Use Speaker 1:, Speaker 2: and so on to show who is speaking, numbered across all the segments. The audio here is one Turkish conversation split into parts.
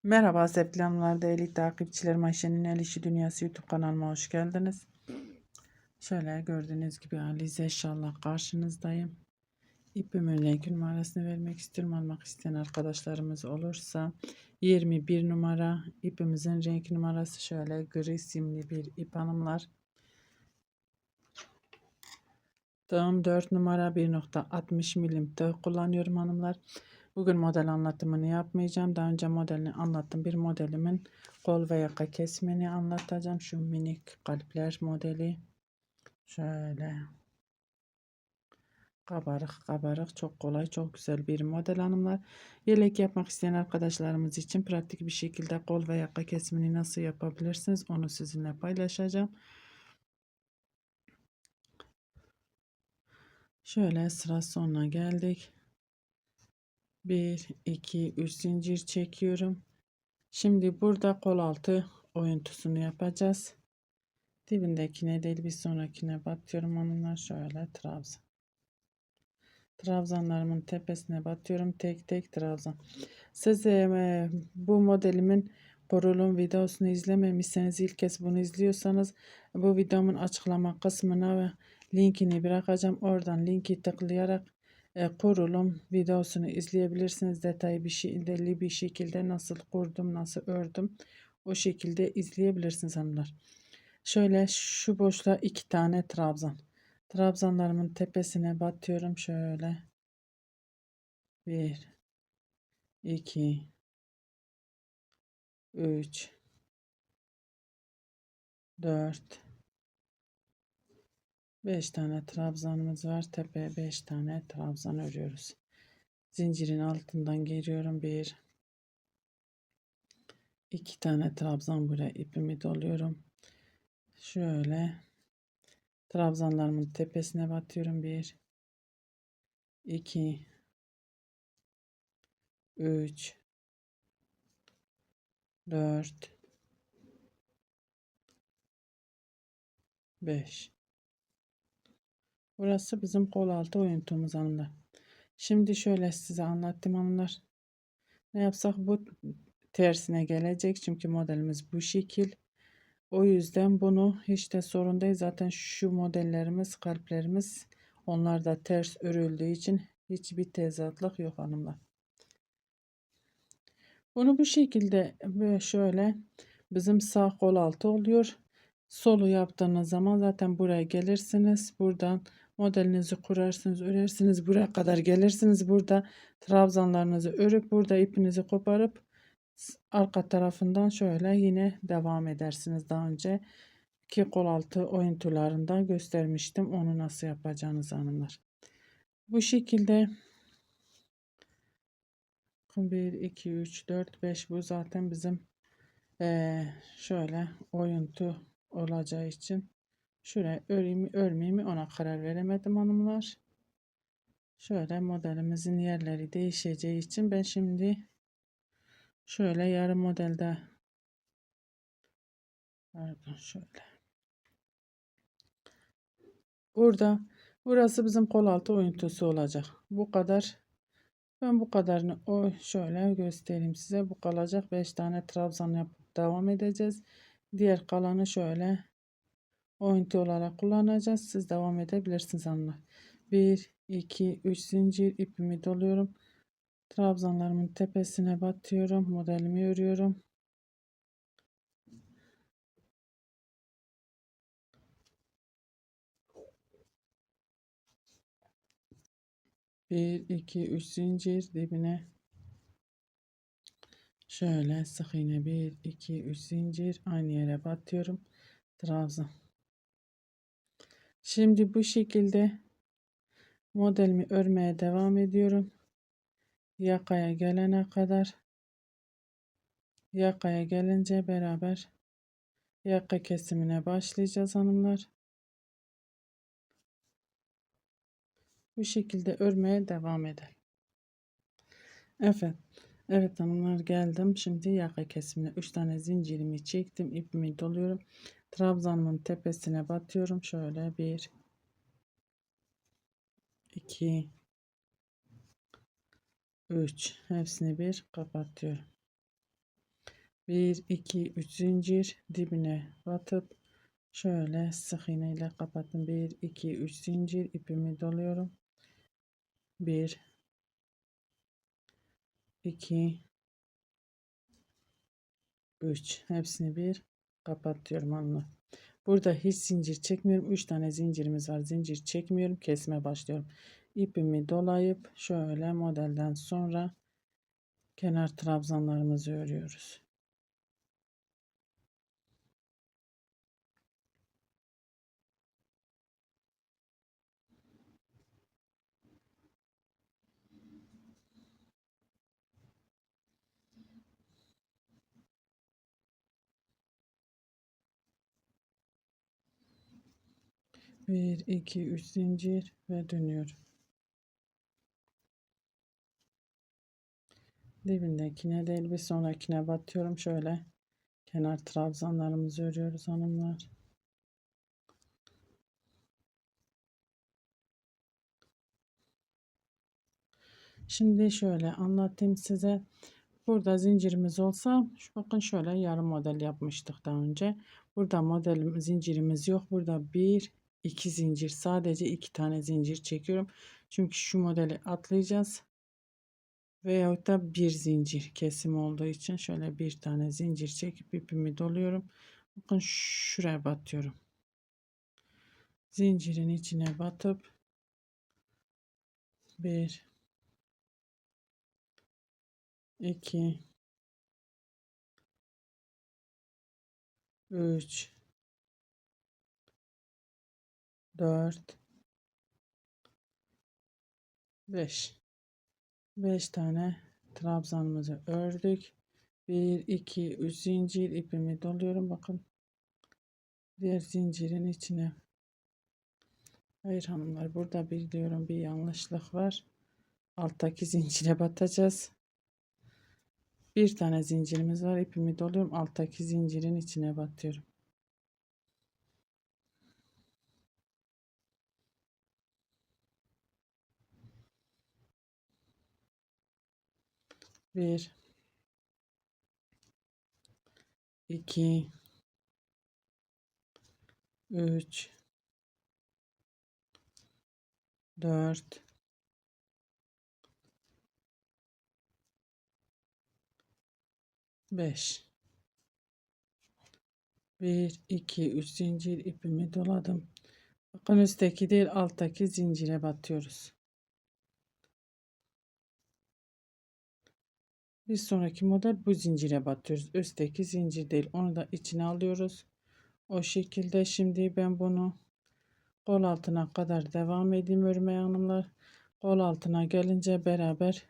Speaker 1: Merhaba sevgili hanımlar, değerli takipçilerim. Ayşe'nin El İşi Dünyası YouTube kanalıma hoş geldiniz. Şöyle gördüğünüz gibi Alize inşallah karşınızdayım. İpimin renk numarasını vermek istiyorum. Almak isteyen arkadaşlarımız olursa 21 numara ipimizin renk numarası, şöyle gri simli bir ip hanımlar. Tığım 4 numara 1.60 milim tığ kullanıyorum hanımlar. Bugün model anlatımını yapmayacağım. Daha önce modelini anlattım. Bir modelimin kol ve yaka kesimini anlatacağım. Şu minik kalpler modeli. Şöyle kabarık kabarık, çok kolay, çok güzel bir model hanımlar. Yelek yapmak isteyen arkadaşlarımız için pratik bir şekilde kol ve yaka kesimini nasıl yapabilirsiniz onu sizinle paylaşacağım. Şöyle sıra sonuna geldik. 1 2 3 zincir çekiyorum. Şimdi burada kol altı oyuntusunu yapacağız. Dibindekine değil bir sonrakine batıyorum hanımlar. Şöyle trabzan. Trabzanlarımın tepesine batıyorum. Tek tek trabzan. Siz bu modelimin kurulum videosunu izlememişseniz, ilk kez bunu izliyorsanız bu videomun açıklama kısmına ve linkini bırakacağım. Oradan linki tıklayarak kurulum videosunu izleyebilirsiniz. Detaylı bir şekilde nasıl kurdum, nasıl ördüm, o şekilde izleyebilirsiniz hanımlar. Şöyle şu boşluğa 2 tane trabzan. Trabzanlarımın tepesine batıyorum şöyle. 1 2 3 4 5 tane trabzanımız var. Tepeye 5 tane trabzan örüyoruz. Zincirin altından giriyorum. 1 2 tane trabzan, buraya ipimi doluyorum. Şöyle trabzanlarımın tepesine batıyorum. 1 2 3 4 5. Burası bizim kol altı oyuntumuz hanımlar. Şimdi şöyle size anlattım hanımlar. Ne yapsak bu tersine gelecek. Çünkü modelimiz bu şekil. O yüzden bunu hiç de sorun değil. Zaten şu modellerimiz, kalplerimiz, onlar da ters örüldüğü için hiçbir tezatlık yok hanımlar. Bunu bu şekilde böyle şöyle bizim sağ kol altı oluyor. Solu yaptığınız zaman zaten buraya gelirsiniz. Buradan modelinizi kurarsınız, örersiniz. Buraya kadar gelirsiniz. Burada trabzanlarınızı örüp burada ipinizi koparıp arka tarafından şöyle yine devam edersiniz. Daha önce ki kol altı oyuntularında göstermiştim onu nasıl yapacağınız hanımlar. Bu şekilde 1 2 3 4 5, bu zaten bizim şöyle oyuntu olacağı için şuraya öreyim mi örmeyeyim mi ona karar veremedim hanımlar. Şöyle modelimizin yerleri değişeceği için ben şimdi şöyle yarım modelde, pardon, şöyle burası bizim kol altı oyuntusu olacak. Bu kadar. Ben bu kadarını şöyle göstereyim size. Bu kalacak. 5 tane trabzan yapıp devam edeceğiz. Diğer kalanı şöyle oyuntu olarak kullanacağız. Siz devam edebilirsiniz hanımlar. 1 2 3 zincir ipimi doluyorum. Trabzanlarımın tepesine batıyorum. Modelimi örüyorum. Bir iki üç zincir dibine şöyle sık iğne, 1 2 3 zincir aynı yere batıyorum. Trabzan. Şimdi bu şekilde modelimi örmeye devam ediyorum. Yakaya gelene kadar, yakaya gelince beraber yaka kesimine başlayacağız hanımlar. Bu şekilde örmeye devam edelim. Evet. Evet hanımlar, geldim. Şimdi yaka kesimine 3 tane zincirimi çektim. İpimi doluyorum. Trabzanımın tepesine batıyorum. Şöyle 1 2 3, hepsini bir kapatıyorum. 1 2 3 zincir dibine batıp şöyle sık iğne ile kapattım. 1 2 3 zincir ipimi doluyorum. 1 2 3 hepsini bir kapatıyorum hanımlar. Burada hiç zincir çekmiyorum. 3 tane zincirimiz var. Zincir çekmiyorum. Kesme başlıyorum. İpimi dolayıp şöyle modelden sonra kenar trabzanlarımızı örüyoruz. Bir, iki, üç zincir ve dönüyorum. Dibindekine değil bir sonrakine batıyorum. Şöyle kenar trabzanlarımızı örüyoruz hanımlar. Şimdi şöyle anlatayım size. Burada zincirimiz olsa bakın şöyle yarım model yapmıştık daha önce. Burada modelim zincirimiz yok. Burada bir iki zincir, sadece iki tane zincir çekiyorum. Çünkü şu modeli atlayacağız. Veyahut da bir zincir kesim olduğu için şöyle bir tane zincir çekip ipimi doluyorum. Bakın şuraya batıyorum. Zincirin içine batıp 1 2 3 4 5 5 tane trabzanımızı ördük. 1 2 3 zincir ipimi doluyorum. Bakın diğer zincirin içine. Hayır hanımlar, burada biliyorum bir yanlışlık var. Alttaki zincire batacağız. Bir tane zincirimiz var. İpimi doluyorum. Alttaki zincirin içine batıyorum. Bir, iki, üç, dört, beş. Bir, iki, üç zincir ipimi doladım. Bakın üstteki değil alttaki zincire batıyoruz. Bir sonraki model bu zincire batıyoruz. Üstteki zincir değil, onu da içine alıyoruz. O şekilde şimdi ben bunu kol altına kadar devam edeyim örmeye hanımlar. Kol altına gelince beraber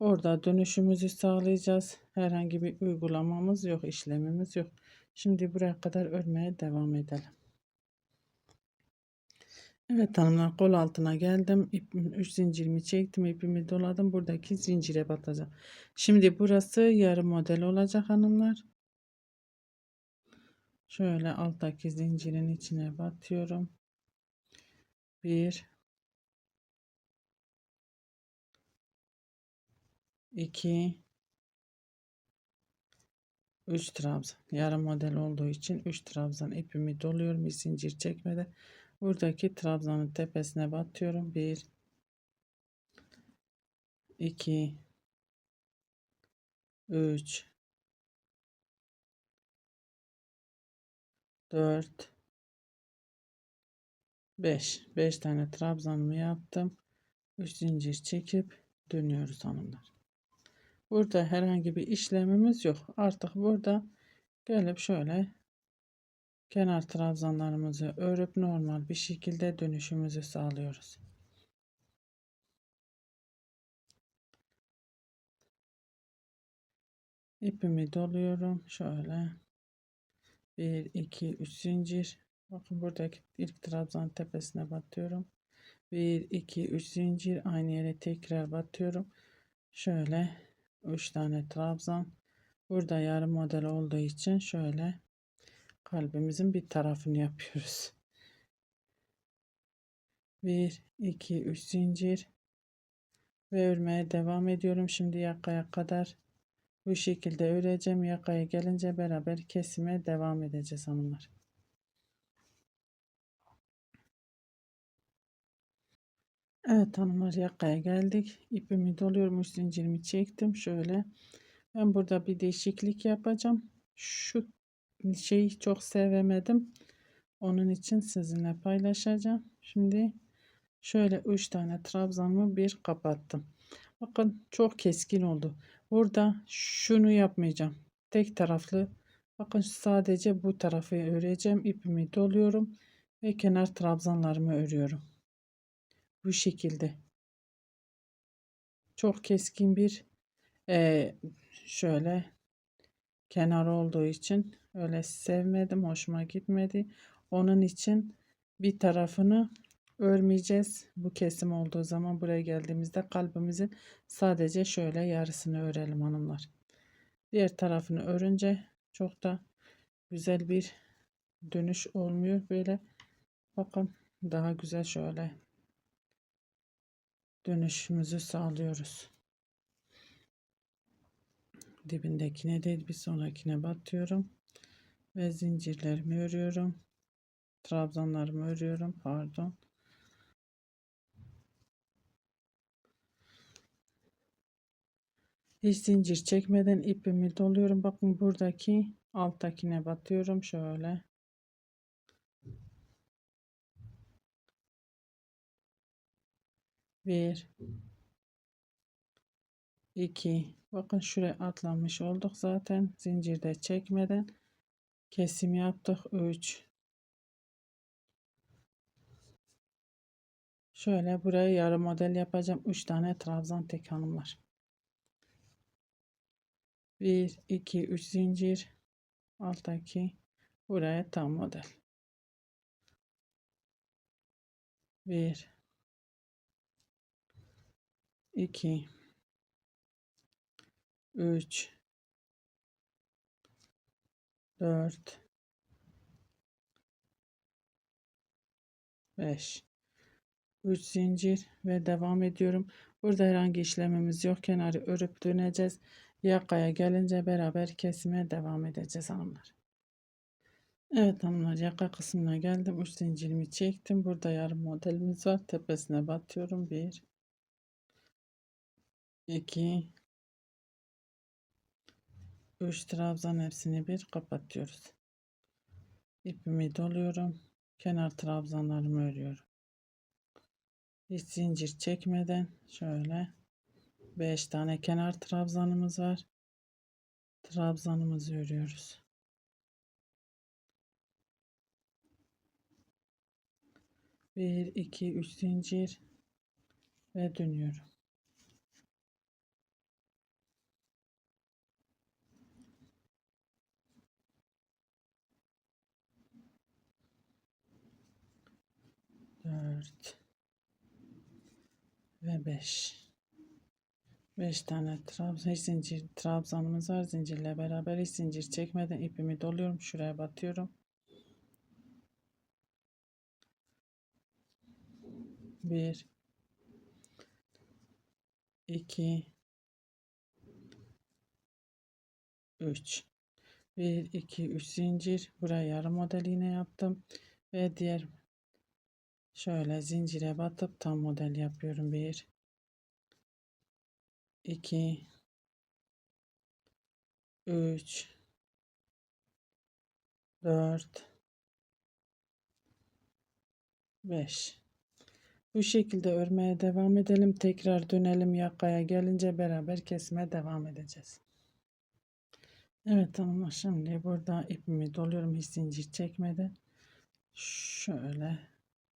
Speaker 1: orada dönüşümüzü sağlayacağız. Herhangi bir uygulamamız yok, işlemimiz yok. Şimdi buraya kadar örmeye devam edelim. Evet hanımlar, kol altına geldim. 3 zincirimi çektim, ipimi doladım. Buradaki zincire batacağım. Şimdi burası yarım model olacak hanımlar. Şöyle alttaki zincirin içine batıyorum. 1 2 3 trabzan. Yarım model olduğu için 3 trabzan ipimi doluyorum. Bir zincir çekmeden. Buradaki trabzanın tepesine batıyorum. 1 2 3 4 5 tane trabzanımı yaptım. 3 zincir çekip dönüyoruz hanımlar. Burada herhangi bir işlemimiz yok. Artık burada gelip şöyle kenar trabzanlarımızı örüp normal bir şekilde dönüşümüzü sağlıyoruz. İpimi doluyorum. Şöyle 1 2 3 zincir. Bakın buradaki ilk trabzan tepesine batıyorum. 1 2 3 zincir, aynı yere tekrar batıyorum. Şöyle 3 tane trabzan. Burada yarım model olduğu için şöyle kalbimizin bir tarafını yapıyoruz. 1 2 3 zincir ve örmeye devam ediyorum. Şimdi yakaya kadar Bu şekilde öreceğim. Yakaya gelince beraber kesime devam edeceğiz hanımlar. Evet hanımlar, yakaya geldik. İpimi doluyorum. Zincirimi çektim. Şöyle. Ben burada bir değişiklik yapacağım. Şu şeyi çok sevemedim. Onun için sizinle paylaşacağım. Şimdi şöyle 3 tane trabzanımı bir kapattım. Bakın çok keskin oldu. Burada şunu yapmayacağım. Tek taraflı. Bakın sadece bu tarafı öreceğim. İpimi doluyorum ve kenar trabzanlarımı örüyorum. Bu şekilde. Çok keskin bir e, şöyle kenar olduğu için öyle sevmedim. Hoşuma gitmedi. Onun için bir tarafını örmeyeceğiz. Bu kesim olduğu zaman buraya geldiğimizde kalbimizin sadece şöyle yarısını örelim hanımlar. Diğer tarafını örünce çok da güzel bir dönüş olmuyor. Böyle bakın daha güzel şöyle dönüşümüzü sağlıyoruz. Dibindekine değil bir sonrakine batıyorum ve zincirlerimi örüyorum. Trabzanlarımı örüyorum. Pardon. Hiç zincir çekmeden ipimi doluyorum. Bakın buradaki alttakine batıyorum. Şöyle. Bir, iki. Bakın şuraya atlamış olduk zaten. Zincirde çekmeden kesim yaptık. 3. Şöyle buraya yarım model yapacağım. 3 tane trabzan tek hanımlar. 1, 2, 3 zincir. Alttaki buraya tam model. 1, 2, 3, 4, 5. 3 zincir ve devam ediyorum. Burada herhangi işlemimiz yok. Kenarı örüp döneceğiz. Yakaya gelince beraber kesime devam edeceğiz hanımlar. Evet hanımlar, yaka kısmına geldim. 3 zincirimi çektim. Burada yarım modelimiz var. Tepesine batıyorum. 1, 2, 3 trabzan, hepsini bir kapatıyoruz. İpimi doluyorum. Kenar trabzanlarımı örüyorum. Hiç zincir çekmeden şöyle 5 tane kenar trabzanımız var. Trabzanımızı örüyoruz. 1, 2, 3 zincir ve dönüyorum. Dört ve 5. 5 tane trabzan, hiç zincir trabzanımız var. Zincirle beraber hiç zincir çekmeden ipimi doluyorum. Şuraya batıyorum. 1, 2, 3. 1, 2, 3 zincir. Buraya yarım model iğne yaptım. Ve diğer şöyle zincire batıp tam model yapıyorum. 1, 2, 3, 4, 5. Bu şekilde örmeye devam edelim. Tekrar dönelim, yakaya gelince beraber kesmeye devam edeceğiz. Evet hanımlar, şimdi burada ipimi doluyorum hiç zincir çekmeden. Şöyle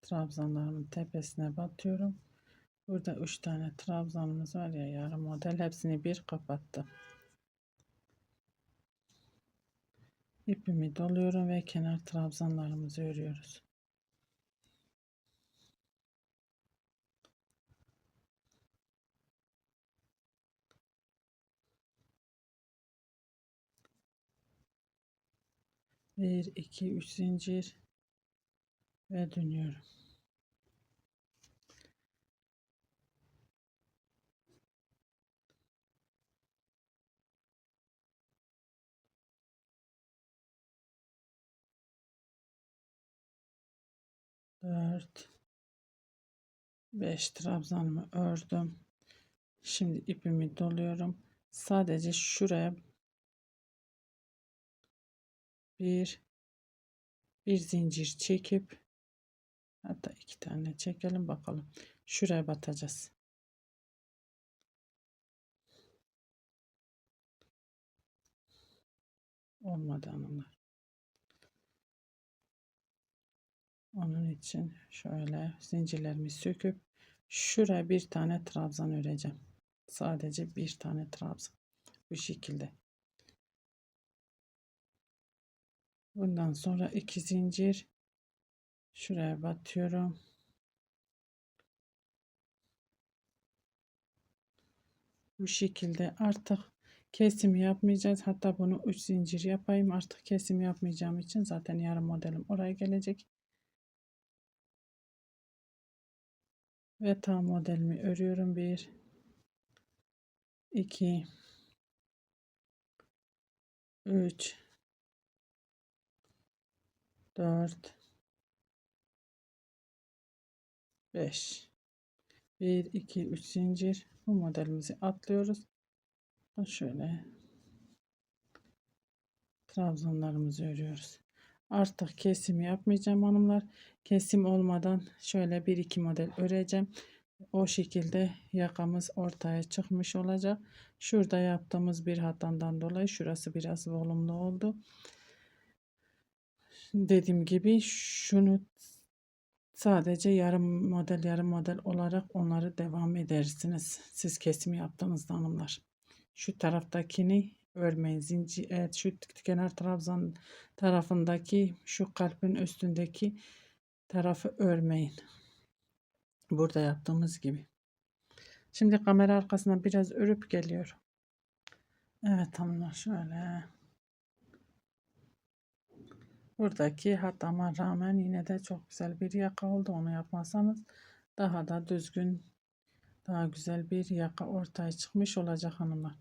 Speaker 1: trabzanlarımın tepesine batıyorum. Burada 3 tane trabzanımız var ya, yarım model, hepsini bir kapattım. İpimi doluyorum ve kenar trabzanlarımızı örüyoruz. Bir, iki, üç zincir ve dönüyorum. 4 5 trabzanımı ördüm. Şimdi ipimi doluyorum. Sadece şuraya bir zincir çekip, hatta 2 tane çekelim bakalım. Şuraya batacağız. Olmadı hanımlar. Onun için şöyle zincirlerimi söküp şuraya bir tane trabzan öreceğim. Sadece bir tane trabzan. Bu şekilde. Bundan sonra 2 zincir şuraya batıyorum. Bu şekilde artık kesim yapmayacağız. Hatta bunu 3 zincir yapayım. Artık kesim yapmayacağım için zaten yarım modelim oraya gelecek. Ve tam modelimi örüyorum. 1 2 3 4 5 1 2 3 zincir. Bu modelimizi atlıyoruz. Şöyle trabzanlarımızı örüyoruz. Artık kesim yapmayacağım hanımlar. Kesim olmadan şöyle bir iki model öreceğim. O şekilde yakamız ortaya çıkmış olacak. Şurada yaptığımız bir hatadan dolayı şurası biraz volumlu oldu. Dediğim gibi şunu sadece yarım model olarak onları devam edersiniz. Siz kesim yaptığınızda hanımlar. Şu taraftakini örmeyin. Zincir, evet, şu kenar trabzan tarafındaki şu kalbin üstündeki tarafı örmeyin. Burada yaptığımız gibi. Şimdi kamera arkasına biraz örüp geliyorum. Evet hanımlar, şöyle. Buradaki hatama rağmen yine de çok güzel bir yaka oldu. Onu yapmazsanız daha da düzgün, daha güzel bir yaka ortaya çıkmış olacak hanımlar.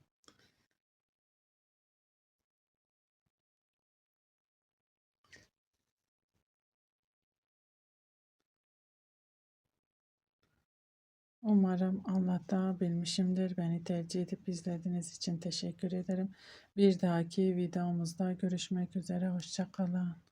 Speaker 1: Umarım anlatabilmişimdir. Beni tercih edip izlediğiniz için teşekkür ederim. Bir dahaki videomuzda görüşmek üzere. Hoşça kalın.